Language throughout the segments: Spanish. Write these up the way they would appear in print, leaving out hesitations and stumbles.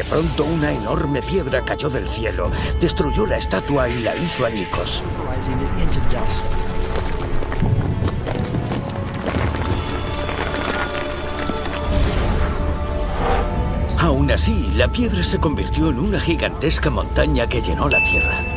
pronto una enorme piedra cayó del cielo, destruyó la estatua y la hizo añicos. Aún así, la piedra se convirtió en una gigantesca montaña que llenó la tierra.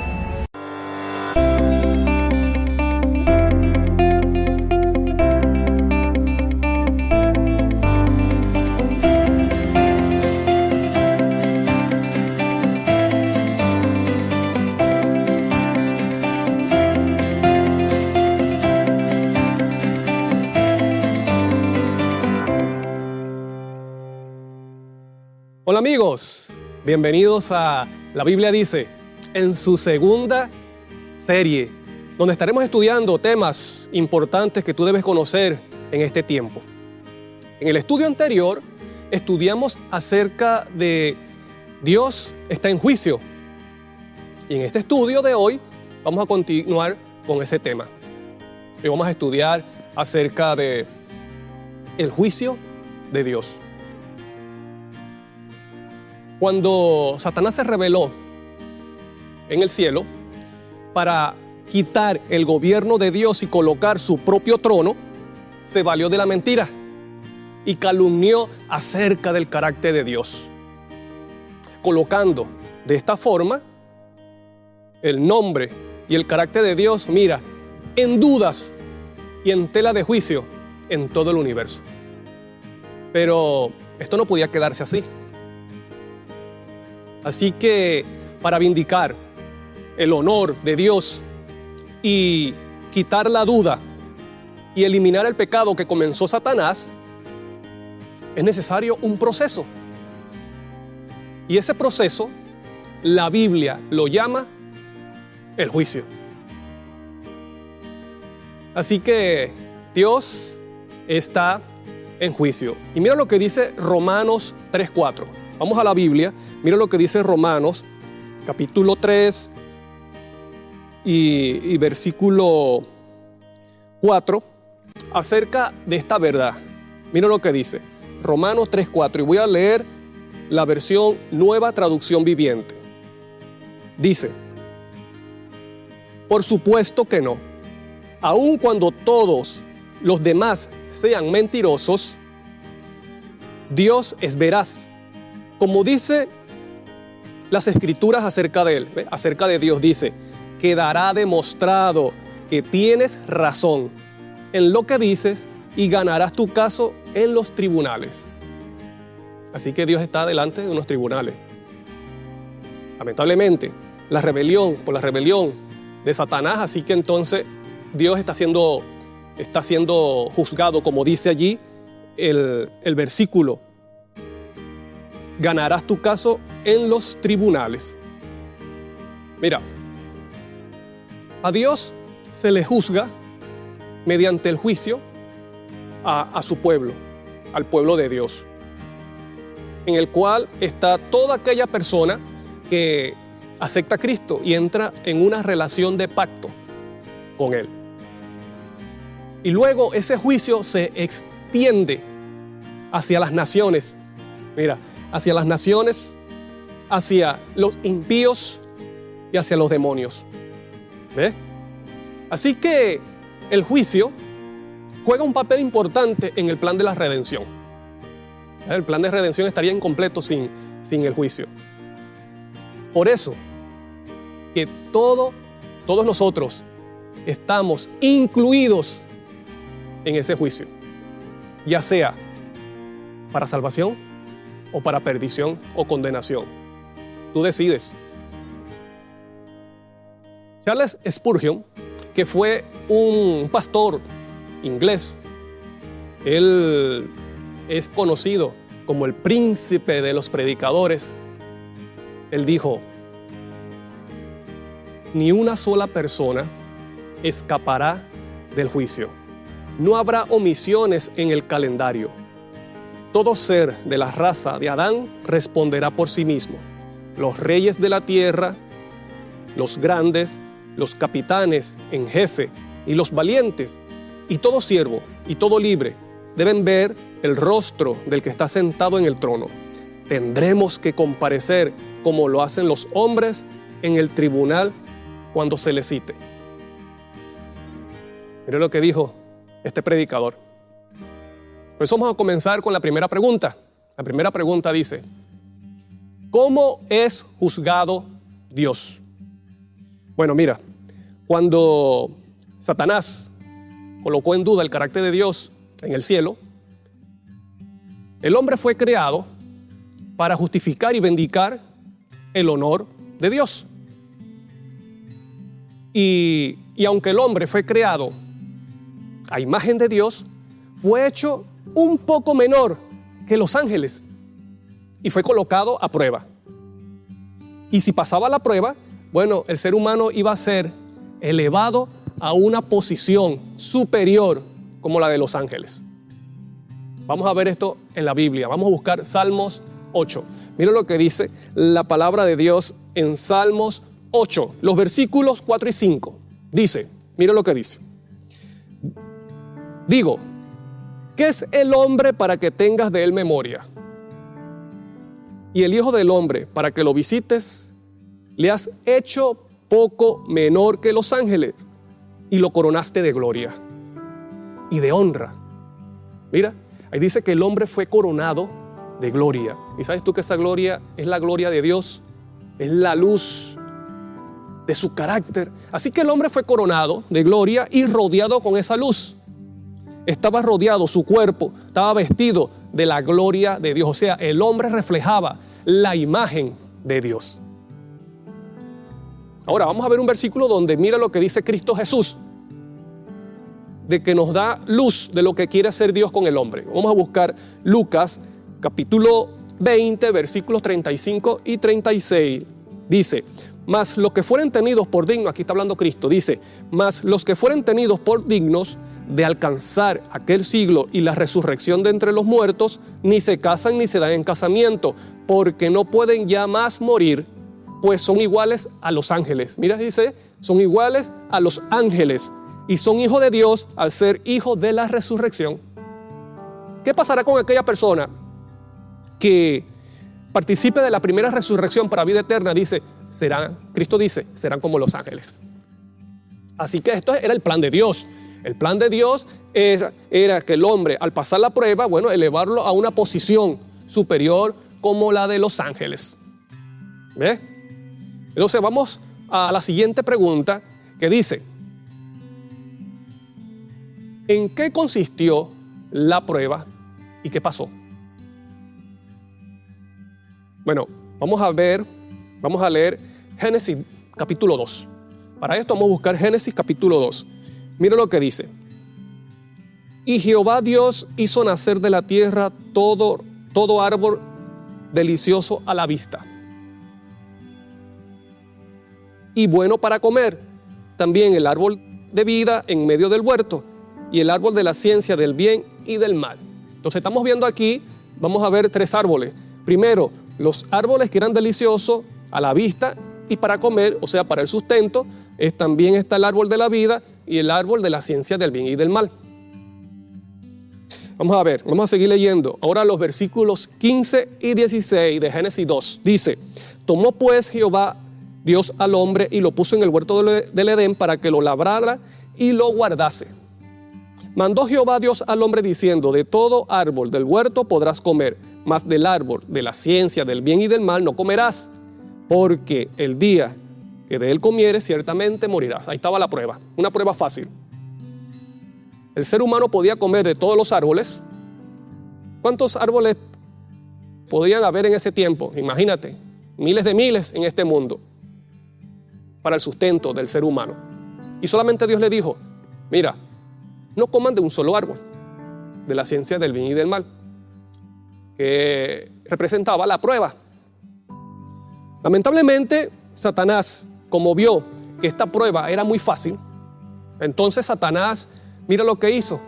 Hola amigos, bienvenidos a La Biblia Dice, en su segunda serie, donde estaremos estudiando temas importantes que tú debes conocer en este tiempo. En el estudio anterior, estudiamos acerca de Dios está en juicio. Y en este estudio de hoy, vamos a continuar con ese tema. Y vamos a estudiar acerca de el juicio de Dios. Cuando Satanás se rebeló en el cielo para quitar el gobierno de Dios y colocar su propio trono, se valió de la mentira y calumnió acerca del carácter de Dios, colocando de esta forma el nombre y el carácter de Dios, mira, en dudas y en tela de juicio en todo el universo. Pero esto no podía quedarse así. Así que para vindicar el honor de Dios y quitar la duda y eliminar el pecado que comenzó Satanás, es necesario un proceso. Y ese proceso, la Biblia lo llama el juicio. Así que Dios está en juicio. Y mira lo que dice Romanos 3:4. Vamos a la Biblia. Mira lo que dice Romanos, capítulo 3 y versículo 4, acerca de esta verdad. Mira lo que dice, Romanos 3:4, y voy a leer la versión Nueva Traducción Viviente. Dice, por supuesto que no, aun cuando todos los demás sean mentirosos, Dios es veraz. Como dice las escrituras acerca de él, acerca de Dios, dice, quedará demostrado que tienes razón en lo que dices y ganarás tu caso en los tribunales. Así que Dios está delante de unos tribunales. Lamentablemente, por la rebelión de Satanás, así que entonces Dios está siendo juzgado, como dice allí el versículo. Ganarás tu caso en los tribunales. Mira, a Dios se le juzga mediante el juicio a su pueblo, al pueblo de Dios, en el cual está toda aquella persona que acepta a Cristo y entra en una relación de pacto con Él. Y luego ese juicio se extiende hacia las naciones. Mira, hacia las naciones, hacia los impíos y hacia los demonios. ¿Ves? Así que el juicio juega un papel importante en el plan de la redención. El plan de redención estaría incompleto sin el juicio. Por eso, que todos nosotros estamos incluidos en ese juicio, ya sea para salvación o para perdición o condenación. Tú decides. Charles Spurgeon, que fue un pastor inglés, él es conocido como el príncipe de los predicadores. Él dijo, ni una sola persona escapará del juicio. No habrá omisiones en el calendario. Todo ser de la raza de Adán responderá por sí mismo. Los reyes de la tierra, los grandes, los capitanes en jefe y los valientes, y todo siervo y todo libre, deben ver el rostro del que está sentado en el trono. tendremos que comparecer como lo hacen los hombres en el tribunal cuando se les cite. Mire lo que dijo este predicador. Por eso vamos a comenzar con la primera pregunta. La primera pregunta dice: ¿cómo es juzgado Dios? Bueno, mira, cuando Satanás colocó en duda el carácter de Dios en el cielo, el hombre fue creado para justificar y vindicar el honor de Dios. Y aunque el hombre fue creado a imagen de Dios, fue hecho un poco menor que los ángeles y fue colocado a prueba. Y si pasaba la prueba, bueno, el ser humano iba a ser elevado a una posición superior como la de los ángeles. Vamos a ver esto en la Biblia. Vamos a buscar Salmos 8. Mira lo que dice la palabra de Dios en Salmos 8, los versículos 4 y 5. Dice, mira lo que dice. Digo, ¿qué es el hombre para que tengas de él memoria? Y el hijo del hombre para que lo visites. Le has hecho poco menor que los ángeles y lo coronaste de gloria y de honra. Mira, ahí dice que el hombre fue coronado de gloria. ¿Y sabes tú que esa gloria es la gloria de Dios? Es la luz de su carácter. Así que el hombre fue coronado de gloria y rodeado con esa luz. Estaba rodeado, su cuerpo estaba vestido de la gloria de Dios. O sea, el hombre reflejaba la imagen de Dios. Ahora vamos a ver un versículo donde mira lo que dice Cristo Jesús, de que nos da luz de lo que quiere hacer Dios con el hombre. Vamos a buscar Lucas capítulo 20, versículos 35 y 36. Dice, mas los que fueren tenidos por dignos, aquí está hablando Cristo, dice, mas los que fueren tenidos por dignos de alcanzar aquel siglo y la resurrección de entre los muertos, ni se casan ni se dan en casamiento, porque no pueden ya más morir, pues son iguales a los ángeles. Mira, dice, son iguales a los ángeles y son hijos de Dios al ser hijos de la resurrección. ¿Qué pasará con aquella persona que participe de la primera resurrección para vida eterna? Dice, Cristo dice, serán como los ángeles. Así que esto era el plan de Dios. El plan de Dios era que el hombre, al pasar la prueba, bueno, elevarlo a una posición superior como la de los ángeles. ¿Ves? Entonces vamos a la siguiente pregunta que dice, ¿en qué consistió la prueba y qué pasó? Bueno, vamos a leer Génesis capítulo 2. Para esto vamos a buscar Génesis capítulo 2. Mira lo que dice. Y Jehová Dios hizo nacer de la tierra todo árbol delicioso a la vista y bueno para comer, también el árbol de vida en medio del huerto y el árbol de la ciencia del bien y del mal. Entonces estamos viendo aquí, vamos a ver tres árboles. Primero, los árboles que eran deliciosos a la vista y para comer, o sea, para el sustento. También está el árbol de la vida y el árbol de la ciencia del bien y del mal. Vamos a ver, vamos a seguir leyendo. Ahora los versículos 15 y 16 de Génesis 2. Dice, tomó pues Jehová Dios al hombre y lo puso en el huerto del Edén para que lo labrara y lo guardase. Mandó Jehová Dios al hombre diciendo, de todo árbol del huerto podrás comer, mas del árbol de la ciencia del bien y del mal no comerás, porque el día que de él comieres ciertamente morirás. Ahí estaba la prueba, una prueba fácil. El ser humano podía comer de todos los árboles. ¿Cuántos árboles podrían haber en ese tiempo? Imagínate, miles de miles en este mundo para el sustento del ser humano. Y solamente Dios le dijo, mira, no coman de un solo árbol, de la ciencia del bien y del mal, que representaba la prueba. Lamentablemente, Satanás, como vio que esta prueba era muy fácil, entonces Satanás, mira lo que hizo.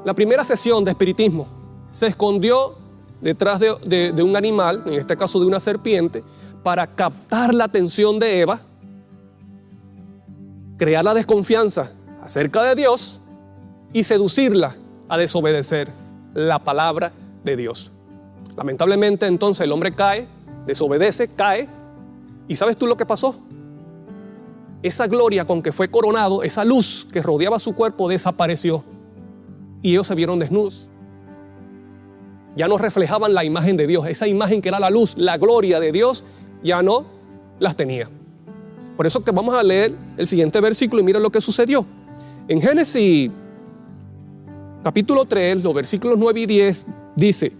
La primera sesión de espiritismo, se escondió detrás de un animal, en este caso de una serpiente, para captar la atención de Eva, crear la desconfianza acerca de Dios y seducirla a desobedecer la palabra de Dios. Lamentablemente entonces el hombre cae, desobedece, cae. ¿Y sabes tú lo que pasó? Esa gloria con que fue coronado, esa luz que rodeaba su cuerpo desapareció. Y ellos se vieron desnudos. Ya no reflejaban la imagen de Dios. Esa imagen que era la luz, la gloria de Dios, ya no las tenía. Por eso que vamos a leer el siguiente versículo y mira lo que sucedió. En Génesis capítulo 3, los versículos 9 y 10 dice: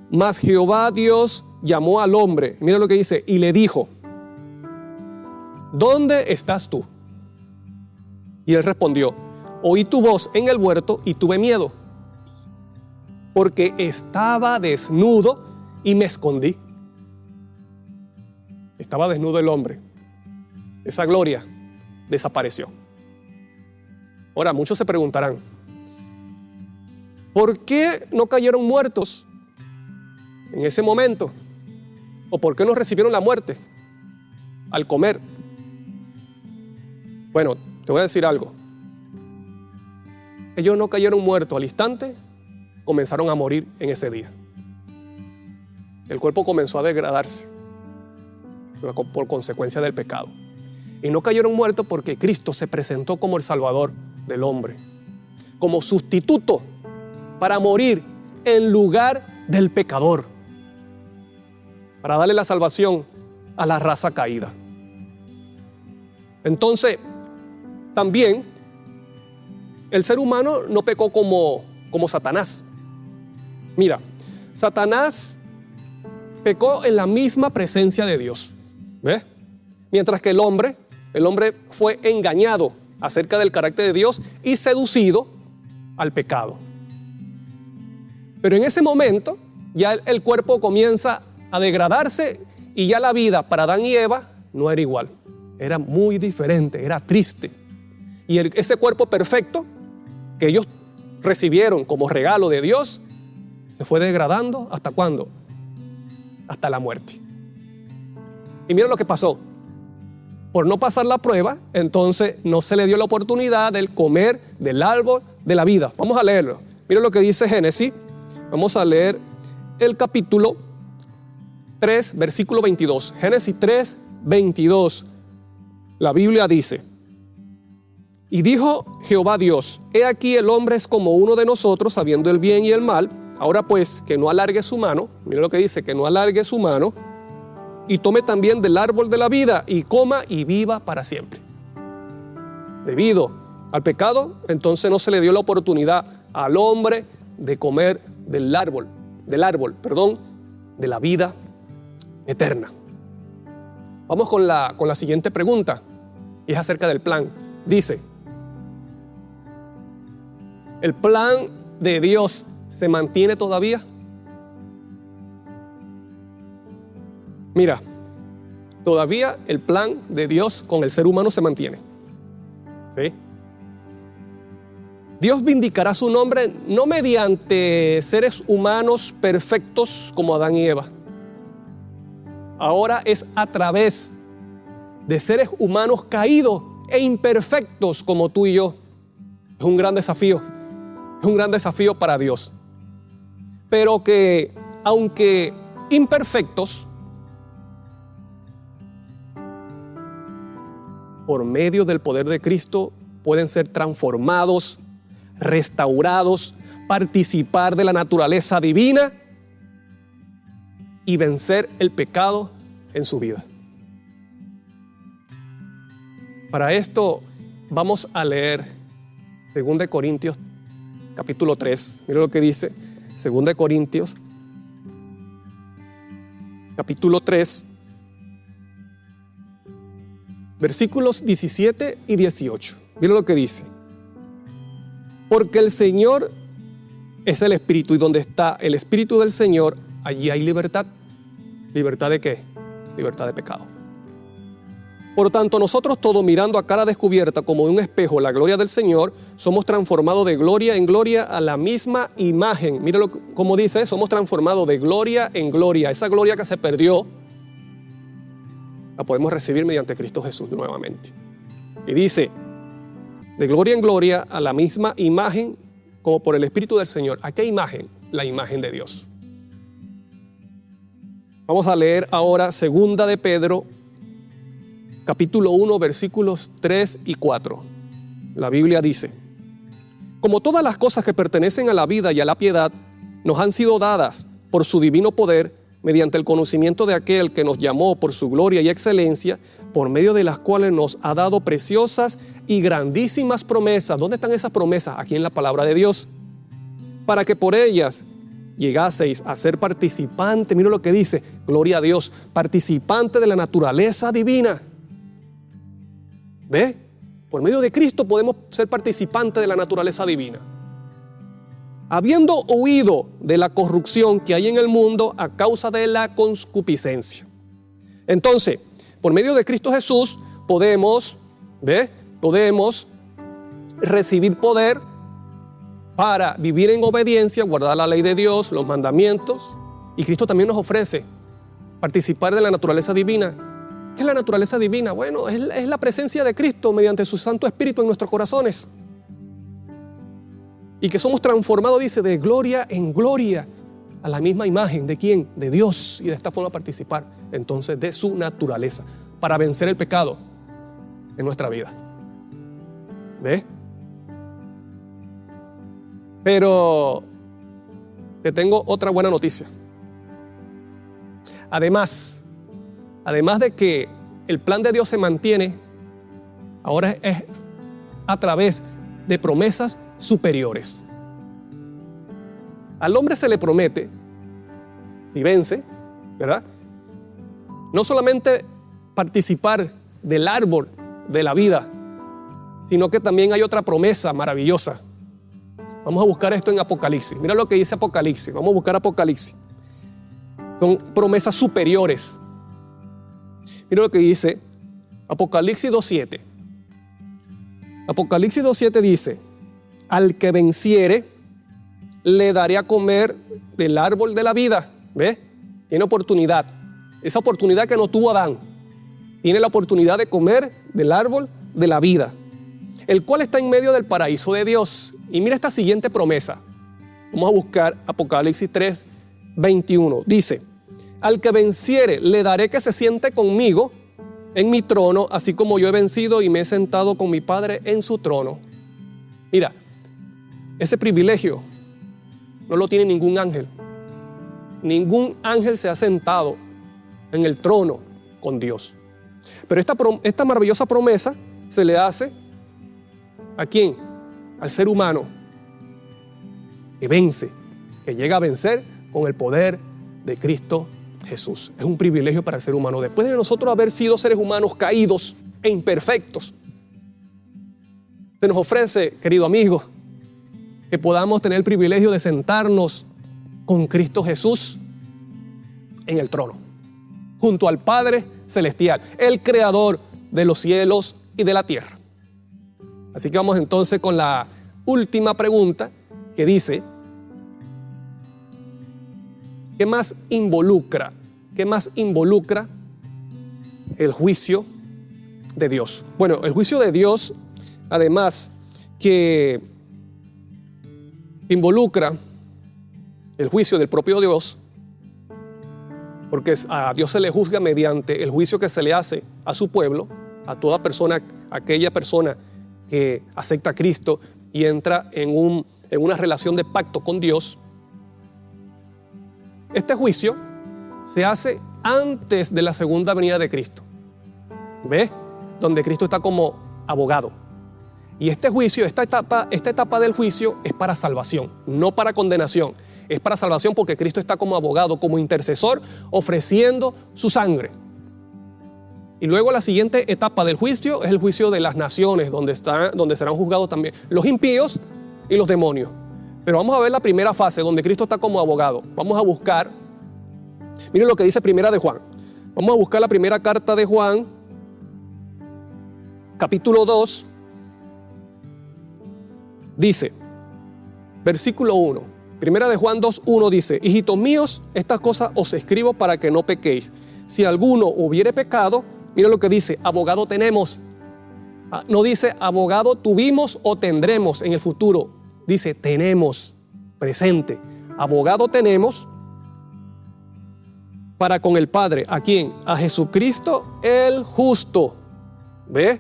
mas Jehová Dios llamó al hombre, mira lo que dice, y le dijo: ¿dónde estás tú? Y él respondió: oí tu voz en el huerto y tuve miedo, porque estaba desnudo y me escondí. Estaba desnudo el hombre. Esa gloria desapareció. Ahora, muchos se preguntarán: ¿por qué no cayeron muertos en ese momento? ¿O por qué no recibieron la muerte al comer? Bueno, te voy a decir algo. Ellos no cayeron muertos al instante, comenzaron a morir en ese día. El cuerpo comenzó a degradarse por consecuencia del pecado. Y no cayeron muertos porque Cristo se presentó como el Salvador del hombre, como sustituto para morir en lugar del pecador, para darle la salvación a la raza caída. Entonces, también el ser humano no pecó como Satanás. Mira, Satanás pecó en la misma presencia de Dios. ¿Ves? Mientras que el hombre fue engañado acerca del carácter de Dios y seducido al pecado. Pero en ese momento ya el cuerpo comienza a degradarse y ya la vida para Adán y Eva no era igual. Era muy diferente, era triste. Y ese cuerpo perfecto que ellos recibieron como regalo de Dios se fue degradando. ¿Hasta cuándo? Hasta la muerte. Y mira lo que pasó. Por no pasar la prueba, entonces no se le dio la oportunidad de comer del árbol de la vida. Vamos a leerlo. Mira lo que dice Génesis. Vamos a leer el capítulo 3, versículo 22. Génesis 3, 22. La Biblia dice: y dijo Jehová Dios: he aquí el hombre es como uno de nosotros, sabiendo el bien y el mal. Ahora pues, que no alargue su mano. Mira lo que dice, que no alargue su mano, y tome también del árbol de la vida, y coma y viva para siempre. Debido al pecado, entonces no se le dio la oportunidad al hombre de comer del árbol, de la vida eterna. Vamos con la siguiente pregunta, y es acerca del plan. Dice: ¿el plan de Dios se mantiene todavía? Mira, todavía el plan de Dios con el ser humano se mantiene. ¿Sí? Dios vindicará su nombre no mediante seres humanos perfectos como Adán y Eva. Ahora es a través de seres humanos caídos e imperfectos como tú y yo. Es un gran desafío. Es un gran desafío para Dios. Pero que, aunque imperfectos, por medio del poder de Cristo pueden ser transformados, restaurados, participar de la naturaleza divina y vencer el pecado en su vida. Para esto vamos a leer 2 Corintios capítulo 3. Mira lo que dice 2 Corintios capítulo 3, versículos 17 y 18. Mira lo que dice: porque el Señor es el Espíritu, y donde está el Espíritu del Señor, allí hay libertad. ¿Libertad de qué? Libertad de pecado. Por tanto, nosotros todos, mirando a cara descubierta como de un espejo la gloria del Señor, somos transformados de gloria en gloria a la misma imagen. Míralo como dice, somos transformados de gloria en gloria. Esa gloria que se perdió la podemos recibir mediante Cristo Jesús nuevamente. Y dice: de gloria en gloria a la misma imagen como por el Espíritu del Señor. ¿A qué imagen? La imagen de Dios. Vamos a leer ahora 2 de Pedro, capítulo 1, versículos 3 y 4. La Biblia dice: como todas las cosas que pertenecen a la vida y a la piedad nos han sido dadas por su divino poder, mediante el conocimiento de aquel que nos llamó por su gloria y excelencia, por medio de las cuales nos ha dado preciosas y grandísimas promesas. ¿Dónde están esas promesas? Aquí en la palabra de Dios. Para que por ellas llegaseis a ser participantes, mira lo que dice, gloria a Dios, participante de la naturaleza divina. ¿Ve? Por medio de Cristo podemos ser participantes de la naturaleza divina. Habiendo huido de la corrupción que hay en el mundo a causa de la concupiscencia. Entonces, por medio de Cristo Jesús podemos recibir poder para vivir en obediencia, guardar la ley de Dios, los mandamientos. Y Cristo también nos ofrece participar de la naturaleza divina. ¿Qué es la naturaleza divina? Bueno, es la presencia de Cristo mediante su Santo Espíritu en nuestros corazones. Y que somos transformados, dice, de gloria en gloria a la misma imagen. ¿De quién? De Dios. Y de esta forma participar entonces de su naturaleza para vencer el pecado en nuestra vida. ¿Ve? Pero te tengo otra buena noticia. Además de que el plan de Dios se mantiene, ahora es a través de promesas superiores. Al hombre se le promete, si vence, ¿verdad?, no solamente participar del árbol de la vida, sino que también hay otra promesa maravillosa. Vamos a buscar esto en Apocalipsis. Mira lo que dice Apocalipsis. Vamos a buscar Apocalipsis. Son promesas superiores. Mira lo que dice Apocalipsis 2:7. Apocalipsis 2:7 dice: al que venciere, le daré a comer del árbol de la vida. ¿Ves? Tiene oportunidad. Esa oportunidad que no tuvo Adán. Tiene la oportunidad de comer del árbol de la vida, el cual está en medio del paraíso de Dios. Y mira esta siguiente promesa. Vamos a buscar Apocalipsis 3:21. Dice: al que venciere, le daré que se siente conmigo en mi trono, así como yo he vencido y me he sentado con mi Padre en su trono. Mira, ese privilegio no lo tiene ningún ángel. Ningún ángel se ha sentado en el trono con Dios. Pero esta maravillosa promesa se le hace ¿a quién? Al ser humano que vence, que llega a vencer con el poder de Cristo Jesús. Es un privilegio para el ser humano. Después de nosotros haber sido seres humanos caídos e imperfectos, se nos ofrece, querido amigo, que podamos tener el privilegio de sentarnos con Cristo Jesús en el trono, junto al Padre Celestial, el Creador de los cielos y de la tierra. Así que vamos entonces con la última pregunta, que dice: ¿qué más involucra el juicio de Dios? Bueno, el juicio de Dios, además que involucra el juicio del propio Dios, porque a Dios se le juzga mediante el juicio que se le hace a su pueblo, a toda persona, aquella persona que acepta a Cristo y entra en una relación de pacto con Dios. Este juicio se hace antes de la segunda venida de Cristo. ¿Ves? Donde Cristo está como abogado. Y este juicio, esta etapa del juicio es para salvación, no para condenación. Es para salvación porque Cristo está como abogado, como intercesor, ofreciendo su sangre. Y luego la siguiente etapa del juicio es el juicio de las naciones, donde serán juzgados también los impíos y los demonios. Pero vamos a ver la primera fase, donde Cristo está como abogado. Vamos a buscar, miren lo que dice Primera de Juan. Vamos a buscar la primera carta de Juan, capítulo 2. Dice, versículo 1. Primera de Juan 2:1 dice: hijitos míos, estas cosas os escribo para que no pequéis. Si alguno hubiere pecado, mira lo que dice: abogado tenemos. No dice abogado tuvimos o tendremos en el futuro. Dice tenemos, presente. Abogado tenemos para con el Padre. ¿A quién? A Jesucristo el justo. ¿Ve?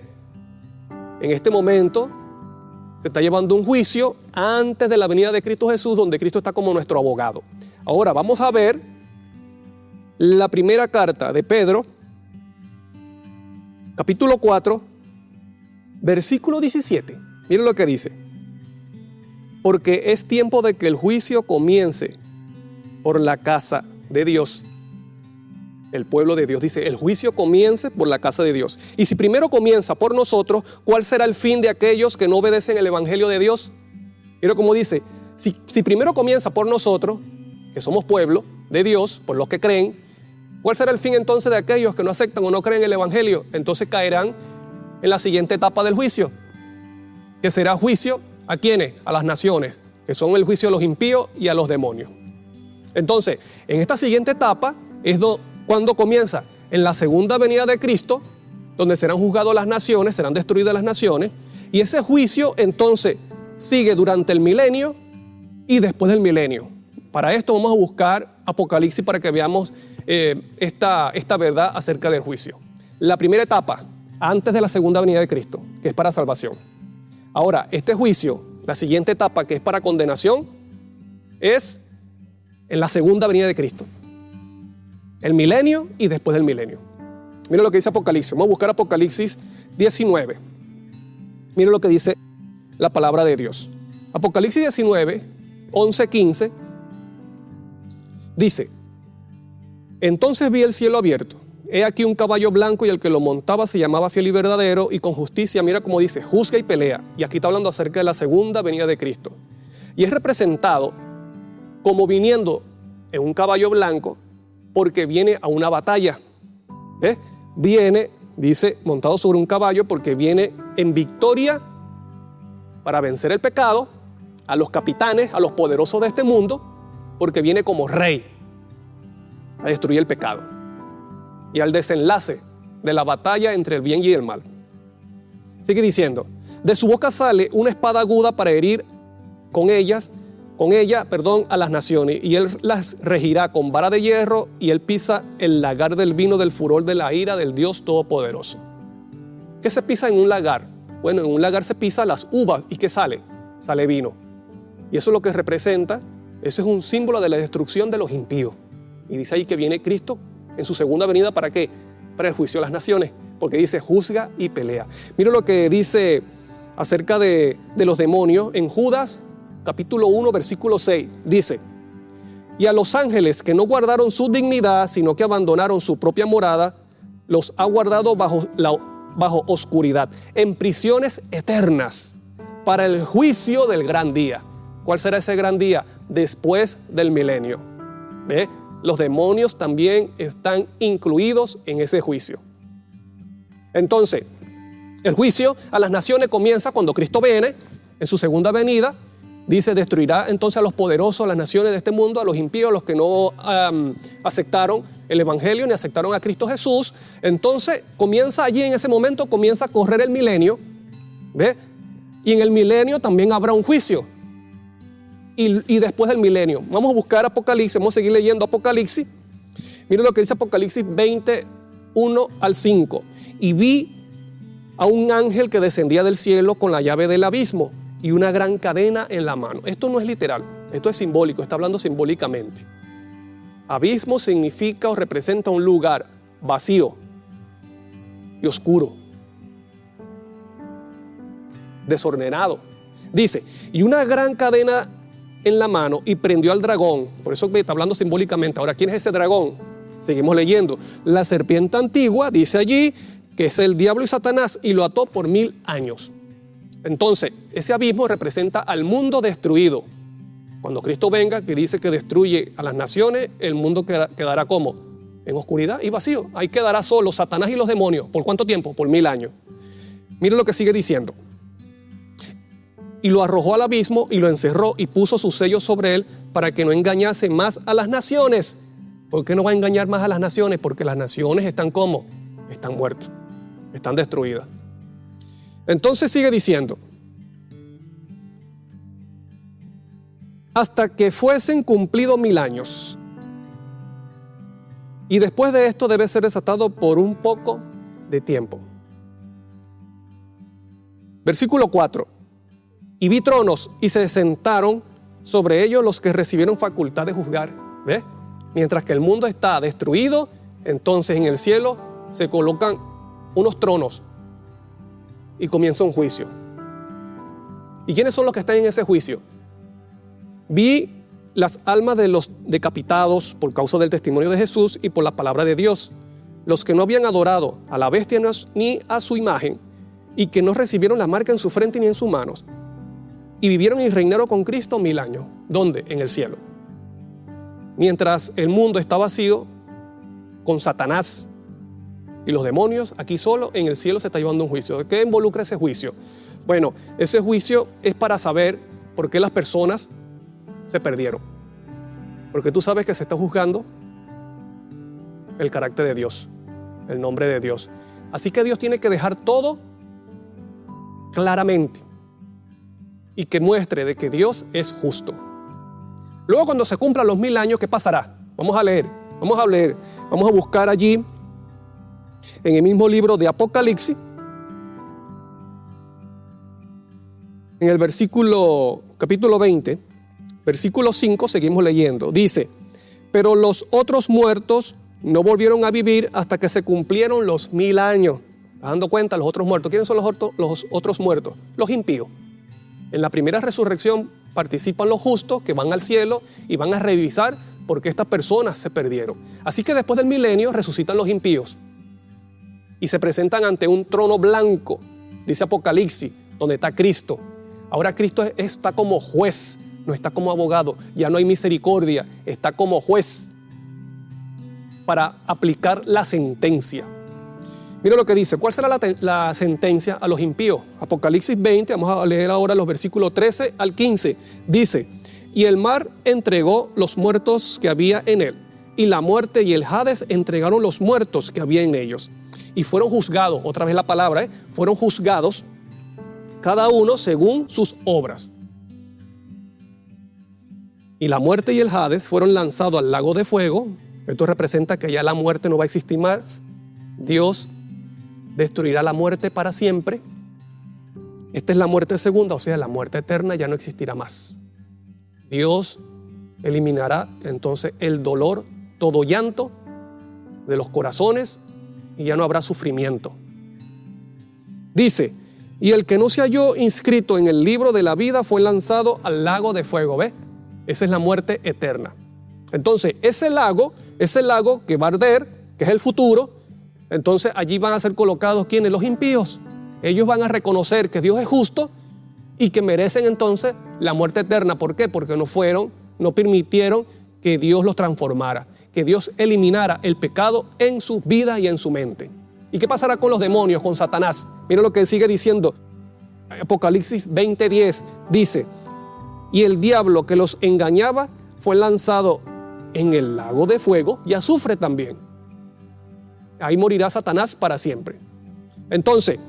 En este momento se está llevando un juicio antes de la venida de Cristo Jesús, donde Cristo está como nuestro abogado. Ahora vamos a ver la primera carta de Pedro, capítulo 4, versículo 17. Miren lo que dice. Porque es tiempo de que el juicio comience por la casa de Dios. El pueblo de Dios dice, el juicio comience por la casa de Dios. Y si primero comienza por nosotros, ¿cuál será el fin de aquellos que no obedecen el evangelio de Dios? Mira cómo dice, si primero comienza por nosotros, que somos pueblo de Dios, por los que creen, ¿cuál será el fin entonces de aquellos que no aceptan o no creen el evangelio? Entonces caerán en la siguiente etapa del juicio, que será juicio ¿a quiénes? A las naciones, que son el juicio a los impíos y a los demonios. Entonces, en esta siguiente etapa es cuando comienza en la segunda venida de Cristo, donde serán juzgadas las naciones, serán destruidas las naciones, y ese juicio entonces sigue durante el milenio y después del milenio. Para esto vamos a buscar Apocalipsis para que veamos esta verdad acerca del juicio. La primera etapa, antes de la segunda venida de Cristo, que es para salvación. Ahora, este juicio, la siguiente etapa, que es para condenación, es en la segunda venida de Cristo. El milenio y después del milenio. Mira lo que dice Apocalipsis. Vamos a buscar Apocalipsis 19. Mira lo que dice la palabra de Dios. Apocalipsis 19, 11, 15. Dice, entonces vi el cielo abierto. He aquí un caballo blanco y el que lo montaba se llamaba Fiel y Verdadero y con justicia, mira cómo dice, juzga y pelea. Y aquí está hablando acerca de la segunda venida de Cristo. Y es representado como viniendo en un caballo blanco porque viene a una batalla. ¿Ves? Viene, dice, montado sobre un caballo porque viene en victoria para vencer el pecado, a los capitanes, a los poderosos de este mundo, porque viene como rey a destruir el pecado y al desenlace de la batalla entre el bien y el mal. Sigue diciendo, de su boca sale una espada aguda para herir con ella, a las naciones, y él las regirá con vara de hierro, y él pisa el lagar del vino del furor de la ira del Dios Todopoderoso. ¿Qué se pisa en un lagar? Bueno, en un lagar se pisa las uvas, ¿y qué sale? Sale vino. Y eso es lo que representa, eso es un símbolo de la destrucción de los impíos. Y dice ahí que viene Cristo en su segunda venida, ¿para qué? Para el juicio de las naciones, porque dice juzga y pelea. Mira lo que dice acerca de los demonios en Judas, capítulo 1, versículo 6, dice, y a los ángeles que no guardaron su dignidad, sino que abandonaron su propia morada, los ha guardado bajo oscuridad, en prisiones eternas, para el juicio del gran día. ¿Cuál será ese gran día? Después del milenio. ¿Ve? Los demonios también están incluidos en ese juicio. Entonces, el juicio a las naciones comienza cuando Cristo viene, en su segunda venida. Dice, destruirá entonces a los poderosos, a las naciones de este mundo, a los impíos, a los que no aceptaron el evangelio ni aceptaron a Cristo Jesús. Entonces comienza allí, en ese momento comienza a correr el milenio, ¿ve? Y en el milenio también habrá un juicio. Y después del milenio, vamos a buscar Apocalipsis, vamos a seguir leyendo Apocalipsis. Miren lo que dice Apocalipsis 21 al 5. Y vi a un ángel que descendía del cielo con la llave del abismo y una gran cadena en la mano. Esto no es literal, esto es simbólico, está hablando simbólicamente. Abismo significa o representa un lugar vacío y oscuro, desordenado. Dice, y una gran cadena en la mano y prendió al dragón. Por eso está hablando simbólicamente. Ahora, ¿quién es ese dragón? Seguimos leyendo. La serpiente antigua, dice allí, que es el diablo y Satanás, y lo ató por 1000 años. Entonces, ese abismo representa al mundo destruido. Cuando Cristo venga, que dice que destruye a las naciones, el mundo quedará como en oscuridad y vacío. Ahí quedará solo Satanás y los demonios. ¿Por cuánto tiempo? Por 1000 años. Miren lo que sigue diciendo. Y lo arrojó al abismo y lo encerró y puso su sello sobre él para que no engañase más a las naciones. ¿Por qué no va a engañar más a las naciones? Porque las naciones están ¿cómo? Están muertas, están destruidas. Entonces sigue diciendo, hasta que fuesen cumplidos 1000 años. y después de esto debe ser desatado por un poco de tiempo. Versículo 4. Y vi tronos y se sentaron sobre ellos los que recibieron facultad de juzgar. ¿Ves? Mientras que el mundo está destruido, entonces en el cielo se colocan unos tronos y comienza un juicio. ¿Y quiénes son los que están en ese juicio? Vi las almas de los decapitados por causa del testimonio de Jesús y por la palabra de Dios, los que no habían adorado a la bestia ni a su imagen, y que no recibieron la marca en su frente ni en sus manos, y vivieron y reinaron con Cristo 1000 años. ¿Dónde? En el cielo. Mientras el mundo está vacío, con Satanás y los demonios, aquí solo en el cielo se está llevando un juicio. ¿Qué involucra ese juicio? Bueno, ese juicio es para saber por qué las personas se perdieron. Porque tú sabes que se está juzgando el carácter de Dios, el nombre de Dios. Así que Dios tiene que dejar todo claramente y que muestre de que Dios es justo. Luego, cuando se cumplan los 1000 años, ¿qué pasará? Vamos a leer, vamos a buscar allí en el mismo libro de Apocalipsis, en el capítulo 20, versículo 5, seguimos leyendo. Dice: pero los otros muertos no volvieron a vivir hasta que se cumplieron los 1000 años. ¿Estás dando cuenta? Los otros muertos. ¿Quiénes son los otros muertos? Los impíos. En la primera resurrección participan los justos que van al cielo y van a revisar por qué estas personas se perdieron. Así que después del milenio resucitan los impíos y se presentan ante un trono blanco, dice Apocalipsis, donde está Cristo. Ahora Cristo está como juez, no está como abogado. Ya no hay misericordia, está como juez para aplicar la sentencia. Mira lo que dice. ¿Cuál será la sentencia a los impíos? Apocalipsis 20, vamos a leer ahora los versículos 13 al 15. Dice: y el mar entregó los muertos que había en él, y la muerte y el Hades entregaron los muertos que había en ellos, y fueron juzgados, otra vez la palabra, fueron juzgados cada uno según sus obras. Y la muerte y el Hades fueron lanzados al lago de fuego. Esto representa que ya la muerte no va a existir más. Dios destruirá la muerte para siempre. Esta es la muerte segunda, o sea, la muerte eterna ya no existirá más. Dios eliminará entonces el dolor, todo llanto de los corazones, y ya no habrá sufrimiento. Dice: y el que no se halló inscrito en el libro de la vida fue lanzado al lago de fuego. ¿Ves? Esa es la muerte eterna. Entonces, ese lago que va a arder, que es el futuro, entonces allí van a ser colocados ¿quiénes? Los impíos. Ellos van a reconocer que Dios es justo y que merecen entonces la muerte eterna. ¿Por qué? Porque no permitieron que Dios los transformara, que Dios eliminara el pecado en su vida y en su mente. ¿Y qué pasará con los demonios, con Satanás? Mira lo que sigue diciendo. Apocalipsis 20:10 dice: y el diablo que los engañaba fue lanzado en el lago de fuego y azufre también. Ahí morirá Satanás para siempre. Entonces,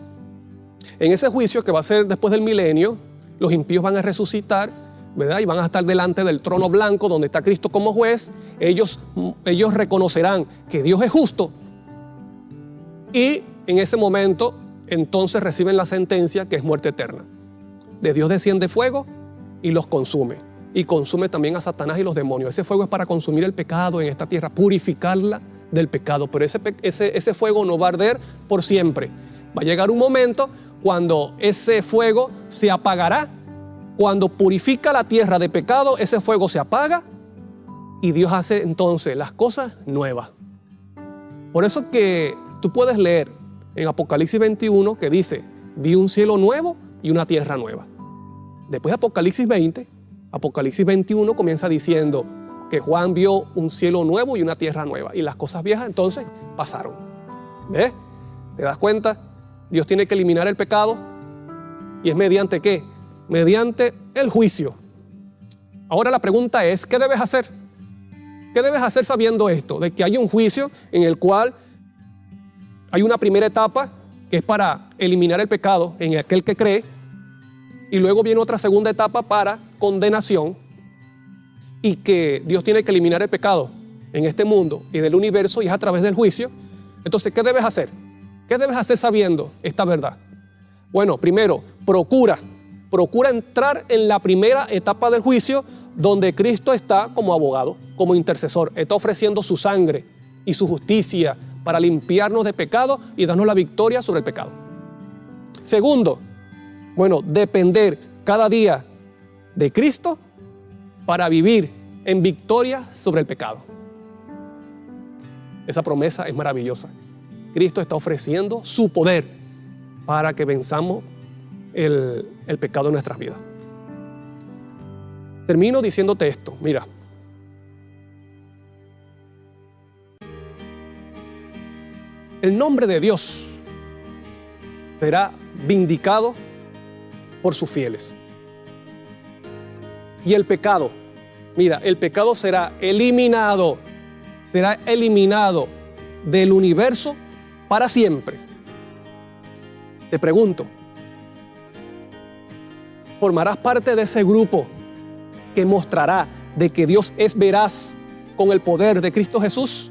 en ese juicio que va a ser después del milenio, los impíos van a resucitar, ¿verdad? Y van a estar delante del trono blanco donde está Cristo como juez. Ellos reconocerán que Dios es justo. Y en ese momento, entonces reciben la sentencia, que es muerte eterna. De Dios desciende fuego y los consume. Y consume también a Satanás y los demonios. Ese fuego es para consumir el pecado en esta tierra, purificarla del pecado. Pero ese fuego no va a arder por siempre. Va a llegar un momento cuando ese fuego se apagará. Cuando purifica la tierra de pecado, ese fuego se apaga y Dios hace entonces las cosas nuevas. Por eso que tú puedes leer en Apocalipsis 21 que dice: vi un cielo nuevo y una tierra nueva. Después de Apocalipsis 20, Apocalipsis 21 comienza diciendo que Juan vio un cielo nuevo y una tierra nueva. Y las cosas viejas entonces pasaron. ¿Ves? ¿Te das cuenta? Dios tiene que eliminar el pecado. ¿Y es mediante qué? Mediante el juicio. Ahora la pregunta es, ¿qué debes hacer? ¿Qué debes hacer sabiendo esto? De que hay un juicio en el cual hay una primera etapa que es para eliminar el pecado en aquel que cree. Y luego viene otra segunda etapa para condenación. Y que Dios tiene que eliminar el pecado en este mundo y del universo, y es a través del juicio. Entonces, ¿qué debes hacer? ¿Qué debes hacer sabiendo esta verdad? Bueno, primero, procura entrar en la primera etapa del juicio, donde Cristo está como abogado, como intercesor. Está ofreciendo su sangre y su justicia para limpiarnos de pecado y darnos la victoria sobre el pecado. Segundo, bueno, depender cada día de Cristo para vivir en victoria sobre el pecado. Esa promesa es maravillosa. Cristo está ofreciendo su poder para que venzamos el pecado en nuestras vidas. Termino diciéndote esto, mira. El nombre de Dios será vindicado por sus fieles. Y el pecado, mira, el pecado será eliminado del universo para siempre. Te pregunto, ¿formarás parte de ese grupo que mostrará de que Dios es veraz con el poder de Cristo Jesús?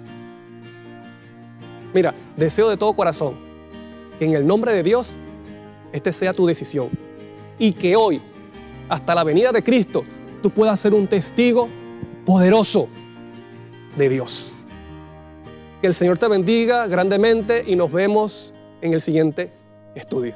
Mira, deseo de todo corazón que en el nombre de Dios este sea tu decisión y que hoy, hasta la venida de Cristo, tú puedas ser un testigo poderoso de Dios. Que el Señor te bendiga grandemente y nos vemos en el siguiente estudio.